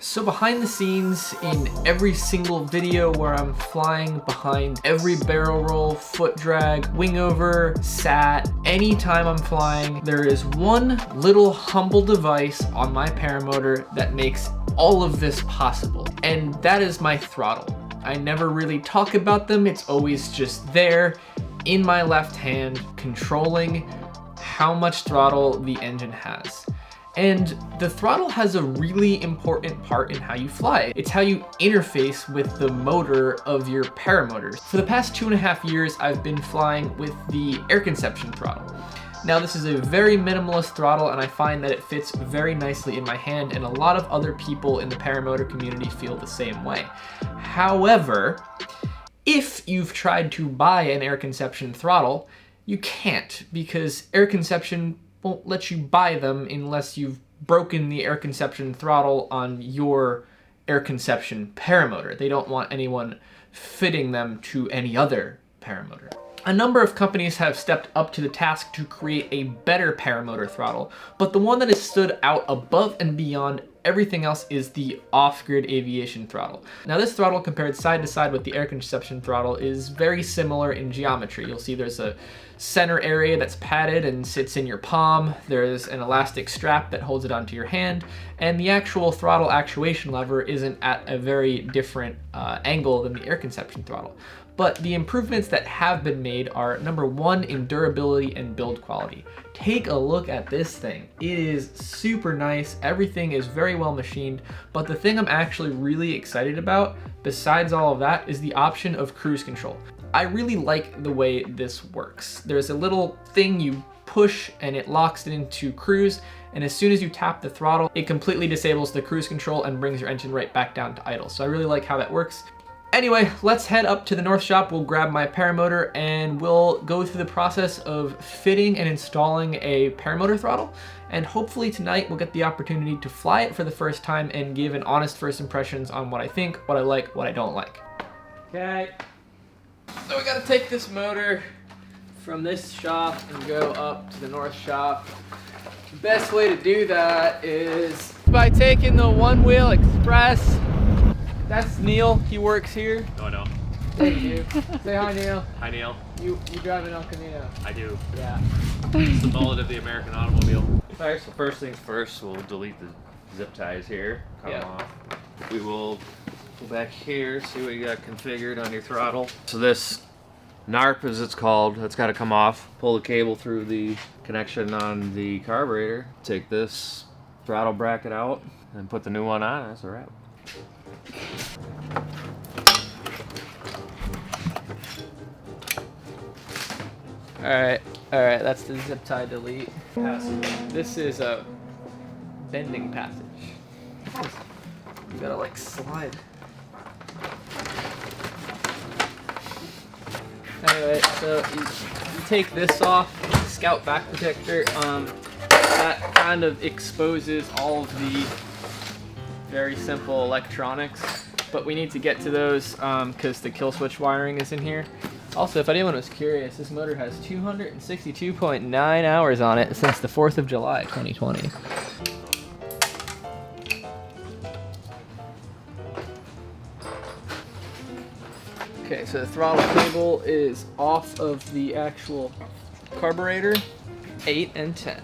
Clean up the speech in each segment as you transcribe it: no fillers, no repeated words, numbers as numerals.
So behind the scenes in every single video where I'm flying behind every barrel roll, foot drag, wing over, sat, anytime I'm flying, there is one little humble device on my paramotor that makes all of this possible. And that is my throttle. I never really talk about them. It's always just there in my left hand, controlling how much throttle the engine has. And the throttle has a really important part in how you fly. It's how you interface with the motor of your paramotor. For the past 2.5 years, I've been flying with the air conception throttle. Now this is a very minimalist throttle and I find that it fits very nicely in my hand, and a lot of other people in the paramotor community feel the same way. However, if you've tried to buy an air conception throttle, you can't, because air conception won't let you buy them unless you've broken the air conception throttle on your air conception paramotor. They don't want anyone fitting them to any other paramotor. A number of companies have stepped up to the task to create a better paramotor throttle, but the one that has stood out above and beyond everything else is the off-grid Aviation throttle. Now this throttle, compared side to side with the air conception throttle, is very similar in geometry. You'll see there's a center area that's padded and sits in your palm. There's an elastic strap that holds it onto your hand, and the actual throttle actuation lever isn't at a very different angle than the air conception throttle. But the improvements that have been made are, number one, in durability and build quality. Take a look at this thing. It is super nice. Everything is very well machined, but the thing I'm actually really excited about, besides all of that, is the option of cruise control. I really like the way this works. There's a little thing you push and it locks it into cruise, and as soon as you tap the throttle, it completely disables the cruise control and brings your engine right back down to idle. So I really like how that works. Anyway, let's head up to the North Shop. We'll grab my paramotor and we'll go through the process of fitting and installing a paramotor throttle. And hopefully tonight we'll get the opportunity to fly it for the first time and give an honest first impressions on what I think, what I like, what I don't like. Okay, so we gotta take this motor from this shop and go up to the North Shop. The best way to do that is by taking the One Wheel Express. That's Neil, he works here. No, I don't. Thank you. Say hi, Neil. Hi, Neil. You drive an El Camino. I do. Yeah. It's the mullet of the American automobile. Alright, so first things first, we'll delete the zip ties here. Cut them off. We will go back here, see what you got configured on your throttle. So this NARP, as it's called, that's got to come off. Pull the cable through the connection on the carburetor. Take this throttle bracket out and put the new one on. That's a wrap. Alright, that's the zip tie delete. This is a bending passage. You gotta like slide. Anyway, so you take this off, Scout back protector, that kind of exposes all of the very simple electronics, but we need to get to those because the kill switch wiring is in here. Also, if anyone was curious, this motor has 262.9 hours on it since the 4th of July, 2020. Okay, so the throttle cable is off of the actual carburetor, 8 and 10.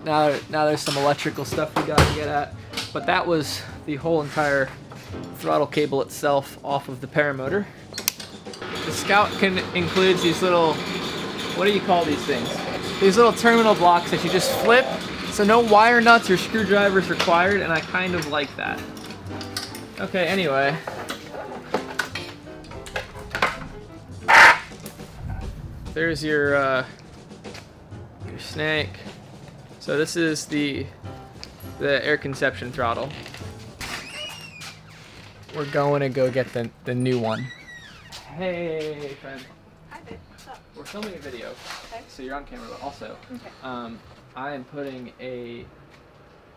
Now there's some electrical stuff we gotta get at, but that was the whole entire throttle cable itself off of the paramotor. The Scout includes these little, what do you call these things? These little terminal blocks that you just flip, so no wire nuts or screwdrivers required, and I kind of like that. Okay, anyway. There's your snake. So this is the air conception throttle. We're going to go get the new one. Hey, friend. Hi, babe. What's up? We're filming a video, Okay. so you're on camera, but also, Okay. I am putting a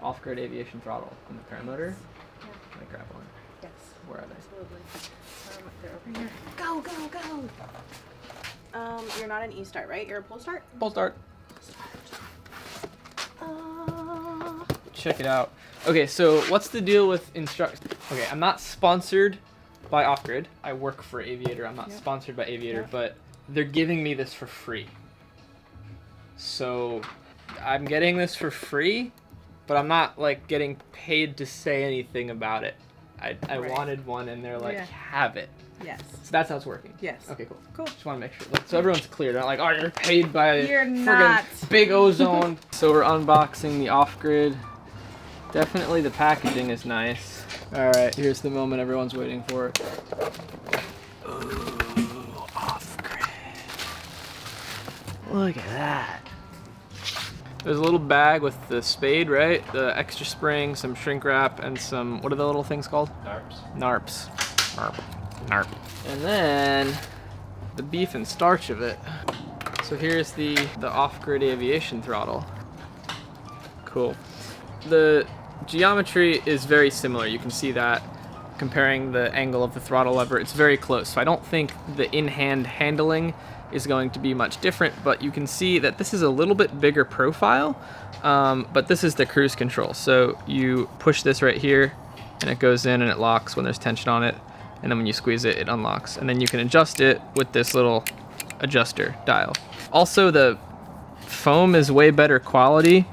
off-grid Aviation throttle on the paramotor. Yeah. Can I grab one? Yes. Where are they? Absolutely. They're over here. Go, go, go! You're not an E-start, right? You're a pull start? Pull start. Check it out. Okay, so what's the deal with instruct? Okay, I'm not sponsored by Off-Grid. I work for Aviator. I'm not sponsored by Aviator, but they're giving me this for free. So I'm getting this for free, but I'm not like getting paid to say anything about it. I wanted one, and they're like, have it. Yes. So that's how it's working. Yes. Okay, cool. Cool. Just want to make sure. So everyone's clear. They're not like, oh, you're paid by You're friggin' not. Big Ozone. So we're unboxing the Off-Grid. Definitely the packaging is nice. All right, here's the moment everyone's waiting for. Ooh, Off-Grid. Look at that. There's a little bag with the spade, right? The extra spring, some shrink wrap, and some, what are the little things called? Narps. Narps. Narp. Narp. And then the beef and starch of it. So here's the Off-Grid Aviation throttle. Cool. The geometry is very similar. You can see that comparing the angle of the throttle lever. It's very close. So I don't think the in-hand handling is going to be much different, but you can see that this is a little bit bigger profile, but this is the cruise control. So you push this right here and it goes in and it locks when there's tension on it. And then when you squeeze it, it unlocks. And then you can adjust it with this little adjuster dial. Also, the foam is way better quality.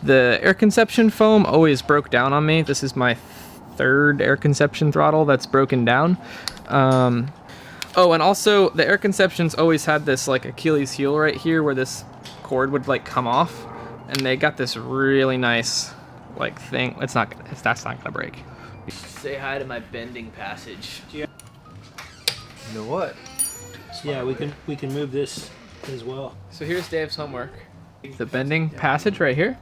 The air conception foam always broke down on me. This is my third air conception throttle that's broken down. Oh, and also the air conceptions always had this like Achilles heel right here where this cord would like come off. And they got this really nice like thing. That's not gonna break. Say hi to my bending passage. You know what? Yeah, we can move this as well. So here's Dave's homework. The bending passage right here.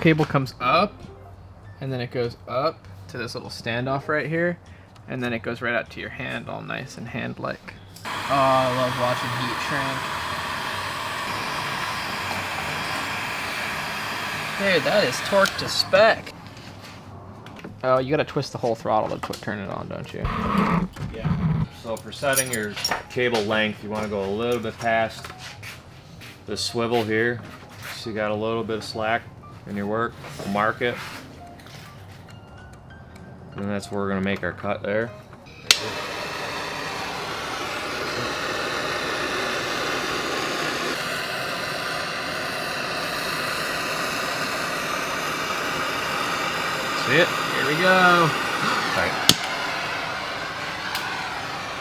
Cable comes up, and then it goes up to this little standoff right here, and then it goes right out to your hand, all nice and hand-like. Oh, I love watching heat shrink. Dude, that is torque to spec. Oh, you gotta twist the whole throttle to turn it on, don't you? Yeah. So for setting your cable length, you want to go a little bit past the swivel here. So you got a little bit of slack in your work. We'll mark it. And that's where we're going to make our cut there. See it? Here we go. Alright.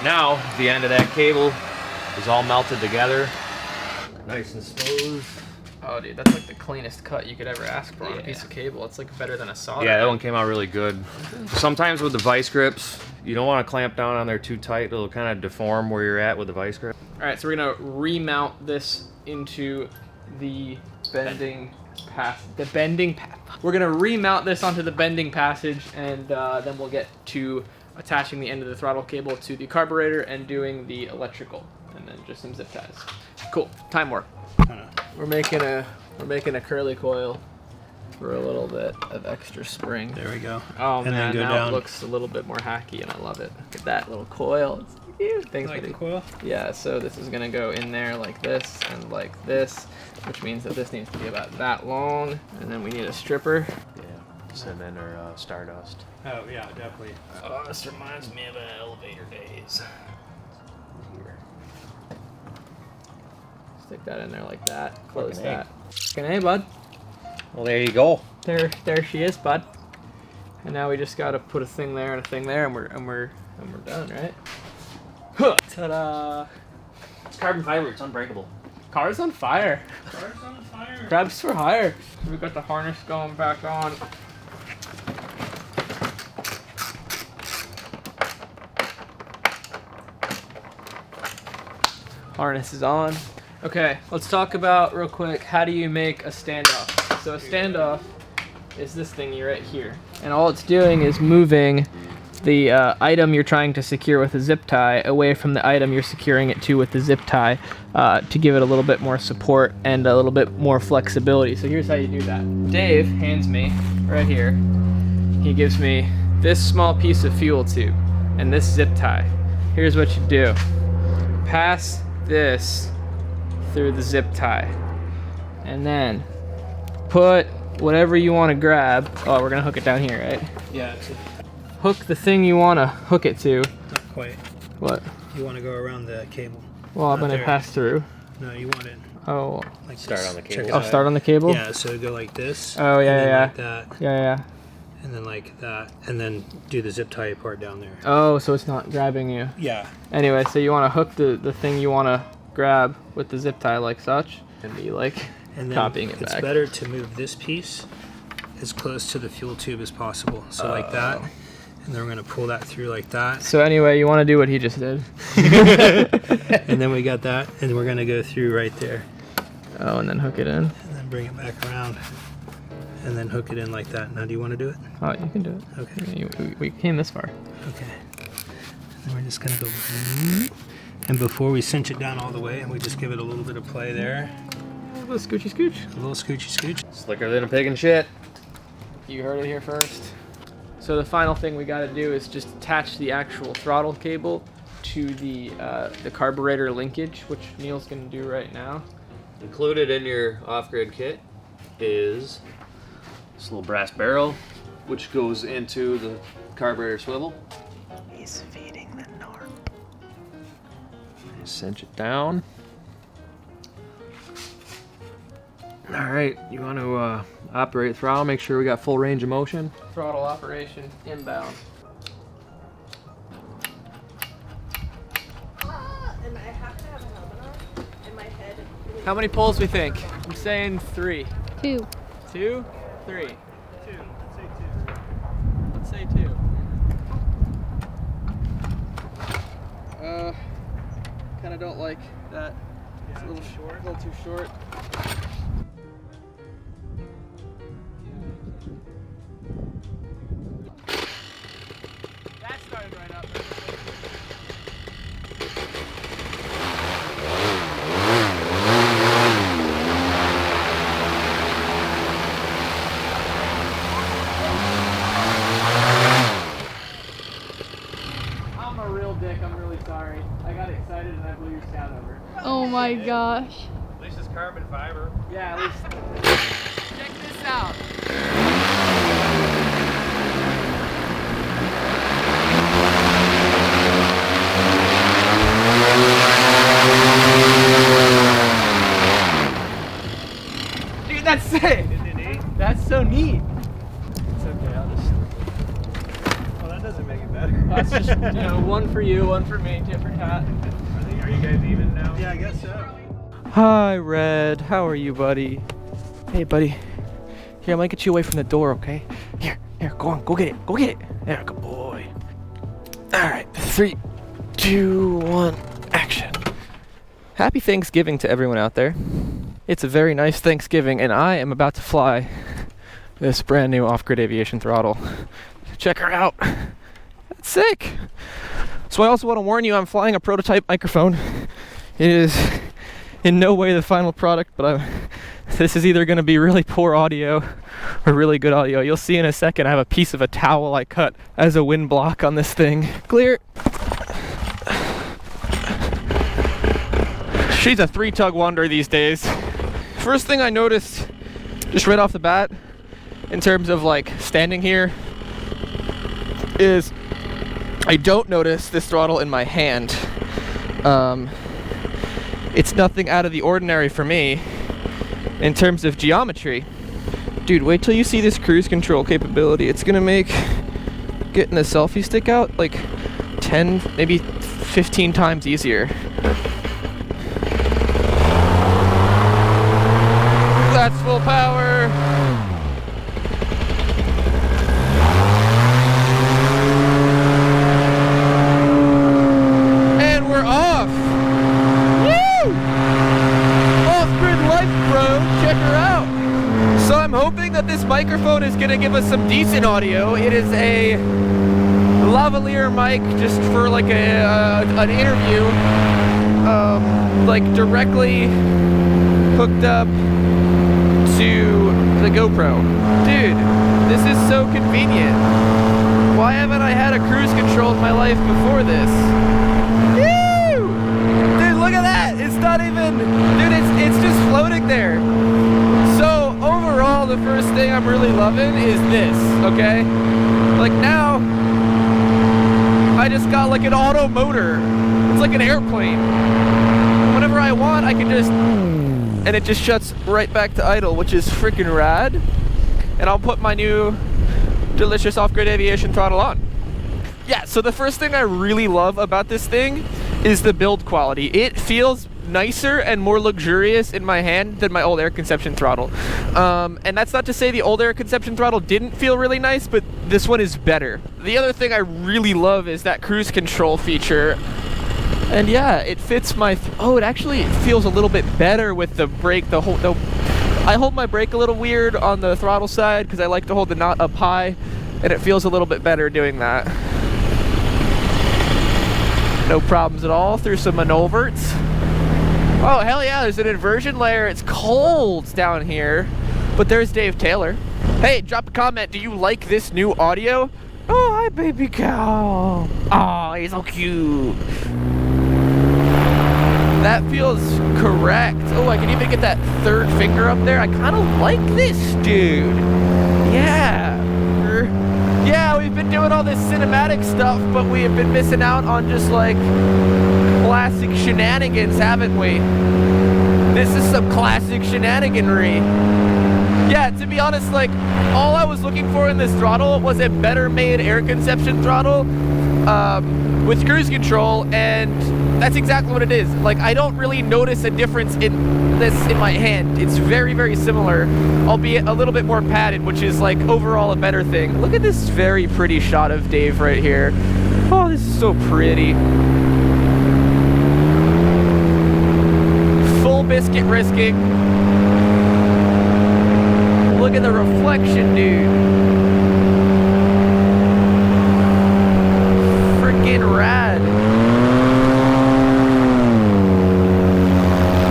Now, the end of that cable is all melted together. Nice and smooth. Oh, dude, that's like the cleanest cut you could ever ask for on a piece of cable. It's like better than a solder. Yeah, that one came out really good. Sometimes with the vice grips, you don't want to clamp down on there too tight. It'll kind of deform where you're at with the vice grip. All right, so we're gonna remount this into the bending pass. We're gonna remount this onto the bending passage, and then we'll get to attaching the end of the throttle cable to the carburetor and doing the electrical, and then just some zip ties. Cool. Time warp. We're making a curly coil for a little bit of extra spring. There we go. Oh and man, then go now down. it looks a little bit more hacky, and I love it. Look at that little coil. It's cute. Thanks, Like buddy. the coil? Yeah. So this is gonna go in there like this and like this, which means that this needs to be about that long, and then we need a stripper. Yeah, cement or Stardust. Oh yeah, definitely. Oh, this reminds me of elevator days. Here. Stick that in there like that. Close Fucking that. Fucking hey, bud. Well, there you go. There she is, bud. And now we just gotta put a thing there and a thing there, and we're done, right? Huh. Ta-da! It's carbon fiber. It's unbreakable. Car's on fire. Car's on fire. Grabs for hire. We got the harness going back on. Harness is on. Okay, let's talk about real quick, how do you make a standoff? So a standoff is this thingy right here. And all it's doing is moving the item you're trying to secure with a zip tie away from the item you're securing it to with the zip tie to give it a little bit more support and a little bit more flexibility. So here's how you do that. Dave hands me, right here, he gives me this small piece of fuel tube and this zip tie. Here's what you do. Pass this through the zip tie. And then put whatever you want to grab. Oh, we're gonna hook it down here, right? Yeah. Hook the thing you want to hook it to. Not quite. What? You want to go around the cable. Well, I'm gonna pass through. No, you want it. Oh. Like Start this. on the Check cable. it Oh, out. start on the cable? Yeah, so go like this. Oh, yeah, and then yeah. like that. Yeah. And then like that. And then do the zip tie part down there. Oh, so it's not grabbing you. Yeah. Anyway, so you want to hook the thing you want to grab with the zip tie like such, and be like And then copying it it's back. better to move this piece as close to the fuel tube as possible. So like that. And then we're going to pull that through like that. So anyway, you want to do what he just did. And then we got that. And we're going to go through right there. Oh, and then hook it in. And then bring it back around. And then hook it in like that. Now, do you want to do it? Oh, you can do it. Okay. We came this far. Okay. And we're just going to go. And before we cinch it down all the way, and we just give it a little bit of play there. A little scoochy scooch. A little scoochy scooch. Slicker than a pig in shit. You heard it here first. So the final thing we got to do is just attach the actual throttle cable to the carburetor linkage, which Neil's going to do right now. Included in your off-grid kit is this little brass barrel, which goes into the carburetor swivel. He's feeding the norm. Cinch it down. All right, you want to operate throttle, make sure we got full range of motion. Throttle operation inbound. And I happen to have a helmet on, and my head really How many pulls we think? I'm saying 3. 2. 2? 3. 2. Let's say 2. Let's say 2. Kind of don't like that. It's a little short. A little too short. That started right up. I'm a real dick. I'm really sorry. I got excited and I blew your scout over. Oh my gosh. At least it's carbon fiber. Yeah, at least. Check this out. Dude, that's sick. Isn't it neat? That's so neat. It's okay. I'll just. Well, that doesn't make it better. That's just, you know, one for you, one for me, different hat. Are you guys even now? Yeah, I guess so. Hi, Red. How are you, buddy? Hey, buddy. Here, I'm gonna get you away from the door, okay? Here, go on, go get it, go get it. There, good boy. All right, 3, 2, 1, action. Happy Thanksgiving to everyone out there. It's a very nice Thanksgiving, and I am about to fly this brand new off-grid aviation throttle. Check her out. That's sick. So I also want to warn you, I'm flying a prototype microphone. It is in no way the final product, but this is either going to be really poor audio or really good audio. You'll see in a second I have a piece of a towel I cut as a wind block on this thing. Clear. She's a 3-tug wonder these days. First thing I noticed, just right off the bat, in terms of like standing here, is I don't notice this throttle in my hand. It's nothing out of the ordinary for me in terms of geometry. Dude, wait till you see this cruise control capability. It's gonna make getting a selfie stick out like 10, maybe 15 times easier. That's full power. And we're off. Woo! Off-grid life, bro. Check her out. So I'm hoping that this microphone is gonna give us some decent audio. It is a lavalier mic just for like an interview, like directly hooked up to the GoPro. Dude, this is so convenient. Why haven't I had a cruise control in my life before this? Woo! Dude, look at that! not even, dude, it's just floating there. So overall, the first thing I'm really loving is this, okay? Like now, I just got like an auto motor. It's like an airplane. Whenever I want, I can just, and it just shuts right back to idle, which is freaking rad. And I'll put my new delicious off-grid Aviation throttle on. Yeah, so the first thing I really love about this thing is the build quality. It feels nicer and more luxurious in my hand than my old air conception throttle. And that's not to say the old air conception throttle didn't feel really nice, but this one is better. The other thing I really love is that cruise control feature. And yeah, it fits my, oh, it actually feels a little bit better with the brake. I hold my brake a little weird on the throttle side because I like to hold the knot up high, and it feels a little bit better doing that. No problems at all through some maneuvers. Oh, hell yeah, there's an inversion layer. It's cold down here, but there's Dave Taylor. Hey, drop a comment. Do you like this new audio? Oh, hi, baby cow. Oh, he's so cute. That feels correct. Oh, I can even get that third finger up there. I kind of like this, dude. Yeah. Yeah, we've been doing all this cinematic stuff, but we have been missing out on just like classic shenanigans, haven't we? This is some classic shenaniganry. Yeah, to be honest, like, all I was looking for in this throttle was a better made air conception throttle with cruise control, and that's exactly what it is. Like, I don't really notice a difference in this in my hand. It's very, very similar, albeit a little bit more padded, which is like overall a better thing. Look at this very pretty shot of Dave right here. Oh, this is so pretty. Full biscuit risking. Look at the reflection, dude. Freaking rad.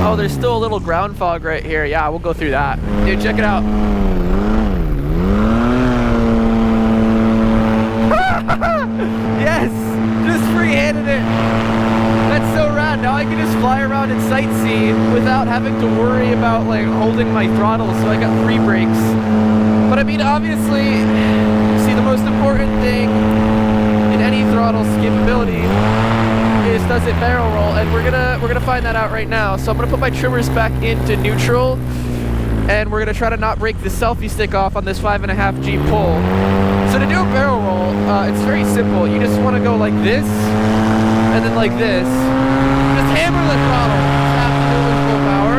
Oh, there's still a little ground fog right here. Yeah, we'll go through that. Dude, check it out. Yes! Just free-handed it. That's so rad. Now I can just fly around and sightsee without having to worry about like holding my throttle, so I got free brakes. But I mean, obviously, see, the most important thing in any throttle skippability is does it barrel roll, and we're gonna find that out right now. So I'm gonna put my trimmers back into neutral, and we're gonna try to not break the selfie stick off on this 5.5 G pull. So to do a barrel roll, it's very simple. You just want to go like this, and then like this. Just hammer the throttle. Tap to full power.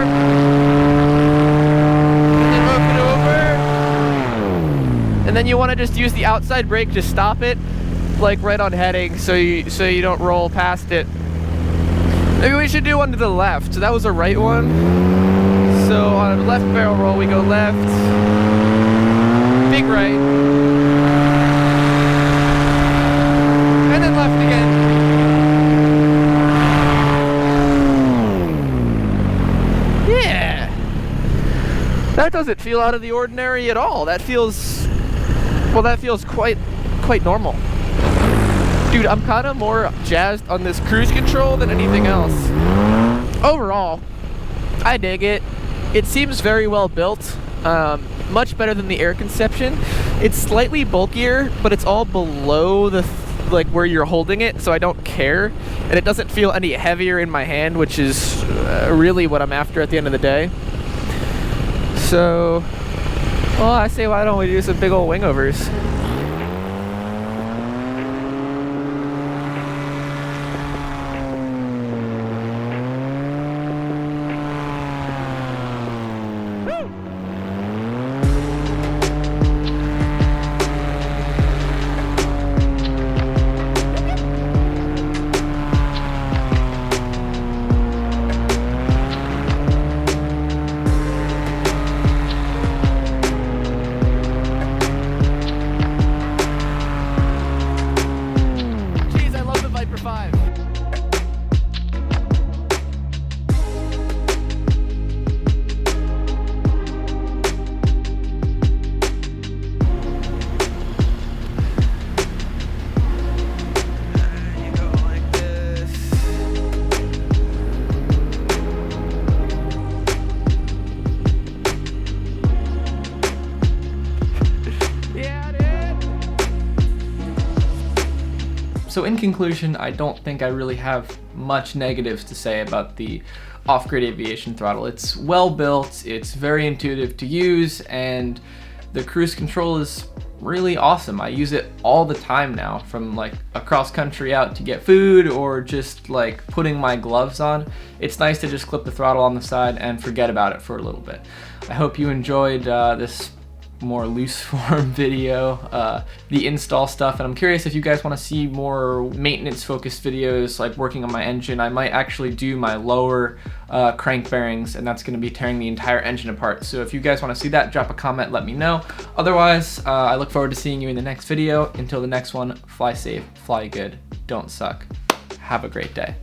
And then move it over. And then you want to just use the outside brake to stop it, like right on heading, so you don't roll past it. Maybe we should do one to the left. So that was a right one. So on a left barrel roll, we go left, big right. And then left again. Yeah. That doesn't feel out of the ordinary at all. That feels, well, that feels quite normal. Dude, I'm kind of more jazzed on this cruise control than anything else. Overall, I dig it. It seems very well built. Much better than the air conception. It's slightly bulkier, but it's all below the like where you're holding it, so I don't care, and it doesn't feel any heavier in my hand, which is really what I'm after at the end of the day. So, well, I say, why don't we do some big old wingovers? So in conclusion, I don't think I really have much negatives to say about the off-grid aviation throttle. It's well built, it's very intuitive to use, and the cruise control is really awesome. I use it all the time now, from like across country out to get food or just like putting my gloves on. It's nice to just clip the throttle on the side and forget about it for a little bit. I hope you enjoyed this more loose form video, the install stuff, and I'm curious if you guys want to see more maintenance focused videos like working on my engine. I might actually do my lower crank bearings, and that's going to be tearing the entire engine apart. So if you guys want to see that, drop a comment, let me know. Otherwise, I look forward to seeing you in the next video. Until the next one, fly safe, fly good, don't suck. Have a great day.